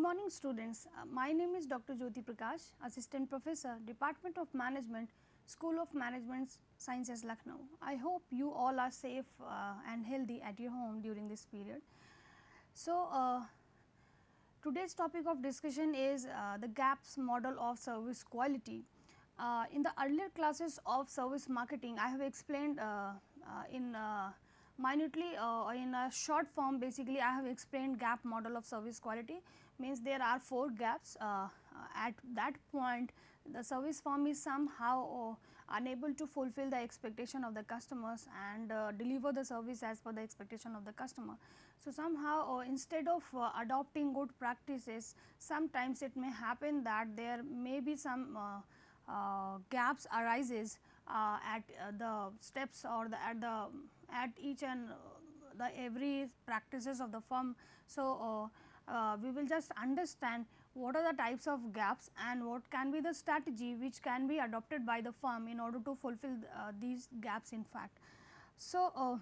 morning students, my name is Dr. Jyoti Prakash, Assistant Professor, Department of Management, School of Management Sciences, Lucknow. I hope you all are safe and healthy at your home during this period. So, today's topic of discussion is the GAPS model of service quality. In the earlier classes of service marketing, I have explained in minutely in a short form. Basically, I have explained gap model of service quality, means there are 4 gaps. At that point the service firm is somehow unable to fulfill the expectation of the customers and deliver the service as per the expectation of the customer. So, somehow instead of adopting good practices, sometimes it may happen that there may be some gaps arises at the steps or at each and the every practices of the firm. So, we will just understand what are the types of gaps and what can be the strategy which can be adopted by the firm in order to fulfill these gaps in fact. So,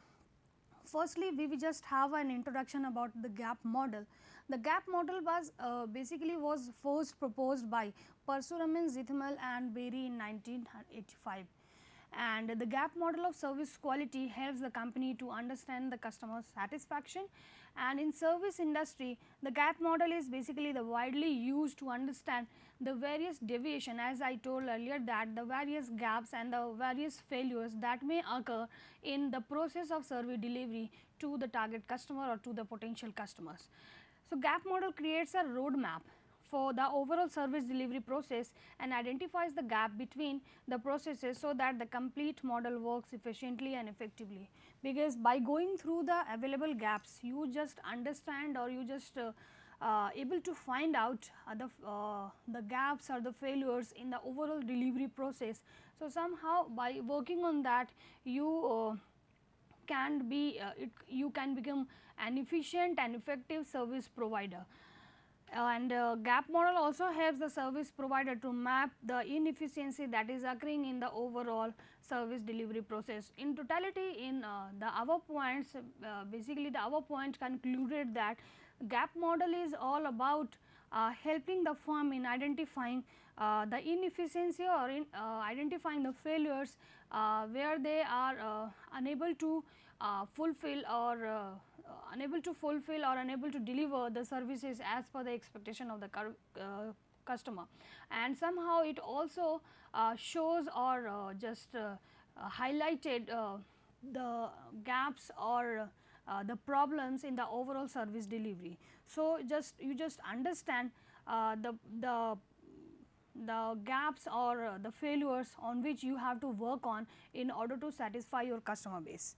firstly, we will just have an introduction about the gap model. The gap model was basically was first proposed by Parshuraman, Zithmal and Berry in 1985. And the gap model of service quality helps the company to understand the customer satisfaction, and in service industry the gap model is basically the widely used to understand the various deviation, as I told earlier, that the various gaps and the various failures that may occur in the process of service delivery to the target customer or to the potential customers. So, gap model creates a roadmap for the overall service delivery process and identifies the gap between the processes, so that the complete model works efficiently and effectively. Because by going through the available gaps, you just understand or you just able to find out the gaps or the failures in the overall delivery process. So, somehow by working on that you can be you can become an efficient and effective service provider. And gap model also helps the service provider to map the inefficiency that is occurring in the overall service delivery process. In totality, in the above points, basically the above point concluded that gap model is all about helping the firm in identifying the inefficiency or in identifying the failures where they are unable to fulfill or unable to deliver the services as per the expectation of the customer. And somehow it also shows or just highlighted the gaps or the problems in the overall service delivery. So, you just understand the gaps or the failures on which you have to work on in order to satisfy your customer base.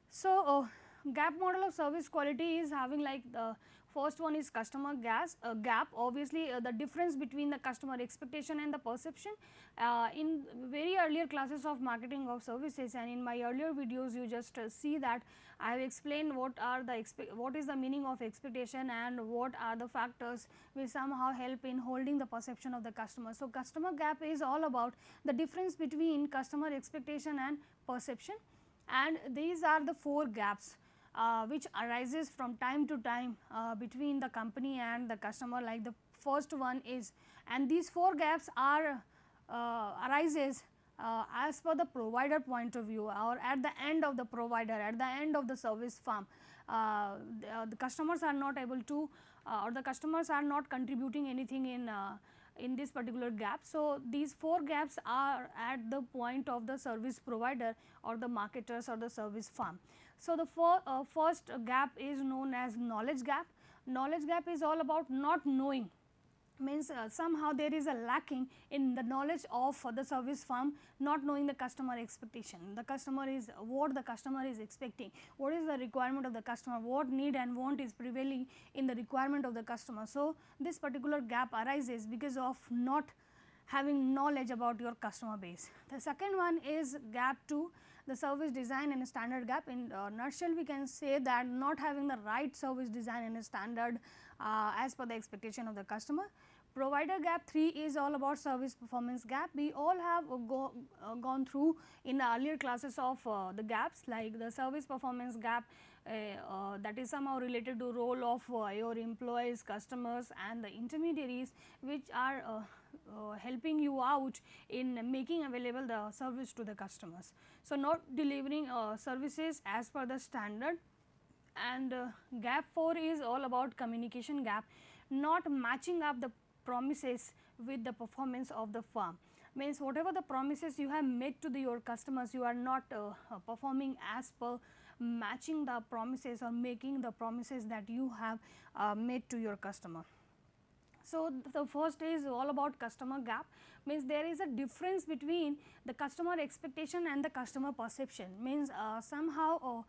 So, gap model of service quality is having like the first one is customer gap. Obviously, the difference between the customer expectation and the perception. In very earlier classes of marketing of services and in my earlier videos, you just see that I have explained what is the meaning of expectation and what are the factors which somehow help in holding the perception of the customer. So, customer gap is all about the difference between customer expectation and perception, and these are the 4 gaps which arises from time to time between the company and the customer. Like the first one is, and these 4 gaps are arises as per the provider point of view or at the end of the provider, at the end of the service firm. The customers are not able to or the customers are not contributing anything in this particular gap. So, these 4 gaps are at the point of the service provider or the marketers or the service firm. So, the first gap is known as knowledge gap. Knowledge gap is all about not knowing, means somehow there is a lacking in the knowledge of the service firm, not knowing the customer expectation. The customer is what the customer is expecting, what is the requirement of the customer, what need and want is prevailing in the requirement of the customer. So, this particular gap arises because of not having knowledge about your customer base. The second one is gap 2, the service design and standard gap. In nutshell, we can say that not having the right service design and standard as per the expectation of the customer. Provider gap 3 is all about service performance gap. We all have gone through in the earlier classes of the gaps, like the service performance gap, that is somehow related to role of your employees, customers and the intermediaries, which are helping you out in making available the service to the customers. So, not delivering services as per the standard. And gap 4 is all about communication gap, not matching up the promises with the performance of the firm. Means whatever the promises you have made to your customers, you are not performing as per matching the promises or making the promises that you have made to your customer. So, the first is all about customer gap, means there is a difference between the customer expectation and the customer perception. Means somehow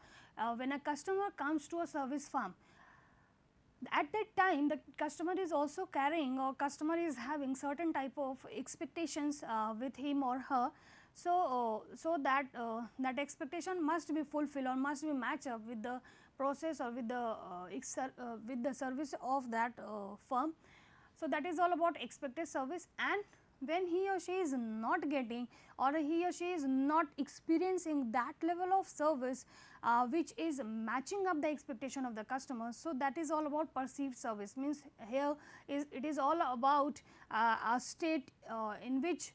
when a customer comes to a service firm, at that time the customer is also carrying, or customer is having certain type of expectations with him or her. So, that that expectation must be fulfilled or must be matched up with the process or with the service of that firm. So, that is all about expected service, and when he or she is not getting or he or she is not experiencing that level of service which is matching up the expectation of the customer. So, that is all about perceived service, means here it is all about a state in which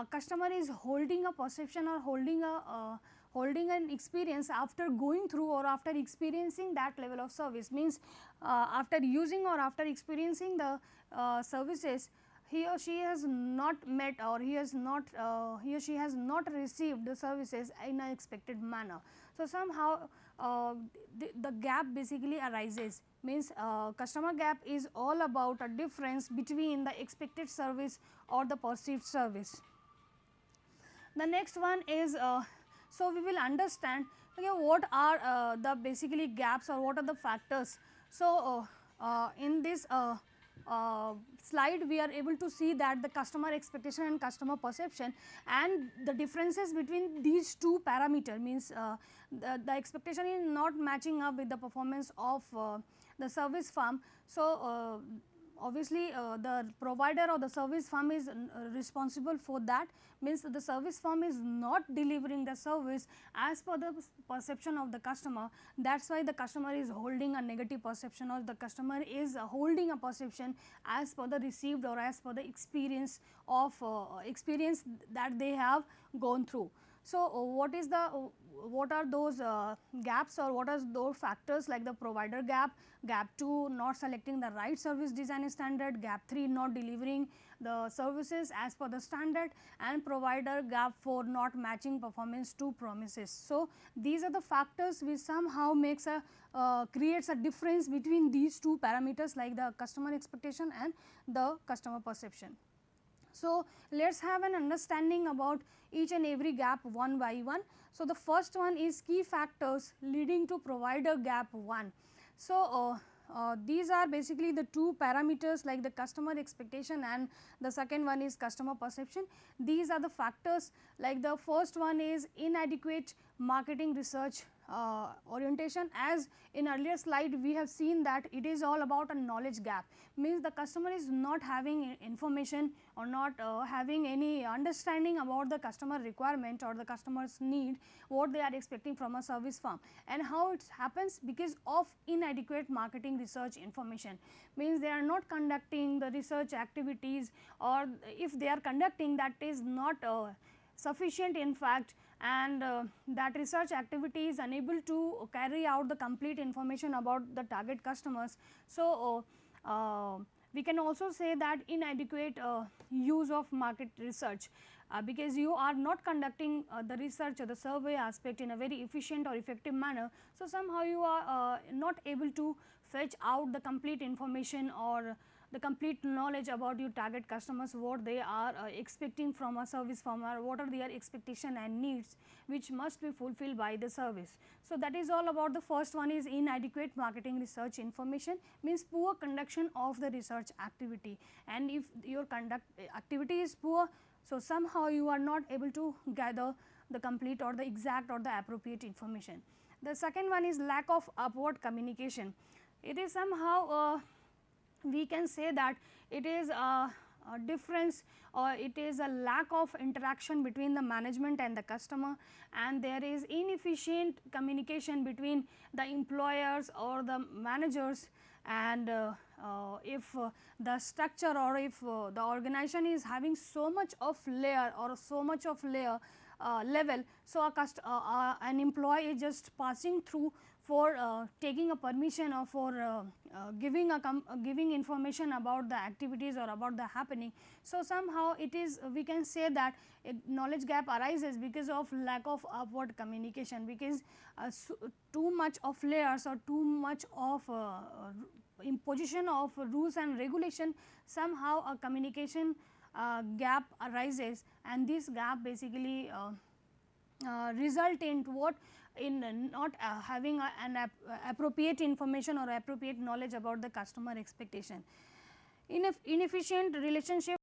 customer is holding a perception or holding an experience after going through or after experiencing that level of service. Means after using or after experiencing the services, he or she has not met or he or she has not received the services in an expected manner. So, somehow the gap basically arises, means customer gap is all about a difference between the expected service or the perceived service. The next one is, so we will understand, okay, what are the basically gaps or what are the factors. So, in this slide we are able to see that the customer expectation and customer perception and the differences between these two parameters, means the expectation is not matching up with the performance of the service firm. So, obviously the provider or the service firm is responsible for that, means the service firm is not delivering the service as per the perception of the customer. That is why the customer is holding a negative perception, or the customer is holding a perception as per the received or as per the experience of experience that they have gone through. So, what are those gaps or what are those factors, like the provider gap, gap 2 not selecting the right service design standard, gap 3 not delivering the services as per the standard, and provider gap 4 not matching performance to promises. So, these are the factors which somehow makes a creates a difference between these two parameters, like the customer expectation and the customer perception. So, let us have an understanding about each and every gap one by one. So, the first one is key factors leading to provider gap 1. So, these are basically the two parameters, like the customer expectation and the second one is customer perception. These are the factors, like the first one is inadequate marketing research orientation. As in earlier slide we have seen that it is all about a knowledge gap, means the customer is not having information or not having any understanding about the customer requirement or the customer's need, what they are expecting from a service firm. And how it happens? Because of inadequate marketing research information, means they are not conducting the research activities, or if they are conducting, that is not sufficient in fact, and that research activity is unable to carry out the complete information about the target customers. So, we can also say that inadequate use of market research, because you are not conducting the research or the survey aspect in a very efficient or effective manner. So, somehow you are not able to fetch out the complete information or the complete knowledge about your target customers, what they are expecting from a service firm, or what are their expectation and needs which must be fulfilled by the service. So, that is all about the first one is inadequate marketing research information, means poor conduction of the research activity, and if your activity is poor, so somehow you are not able to gather the complete or the exact or the appropriate information. The second one is lack of upward communication. It is somehow we can say that it is difference, or it is a lack of interaction between the management and the customer, and there is inefficient communication between the employers or the managers. And if the structure, or if the organization is having so much of layer or so much of layer level, so an employee is just passing through for taking a permission, or for giving information about the activities or about the happening. So, somehow it is, we can say that a knowledge gap arises because of lack of upward communication, because too much of layers or too much of imposition of rules and regulation, somehow a communication gap arises, and this gap basically result in what, in not having an appropriate information or appropriate knowledge about the customer expectation. Inefficient relationship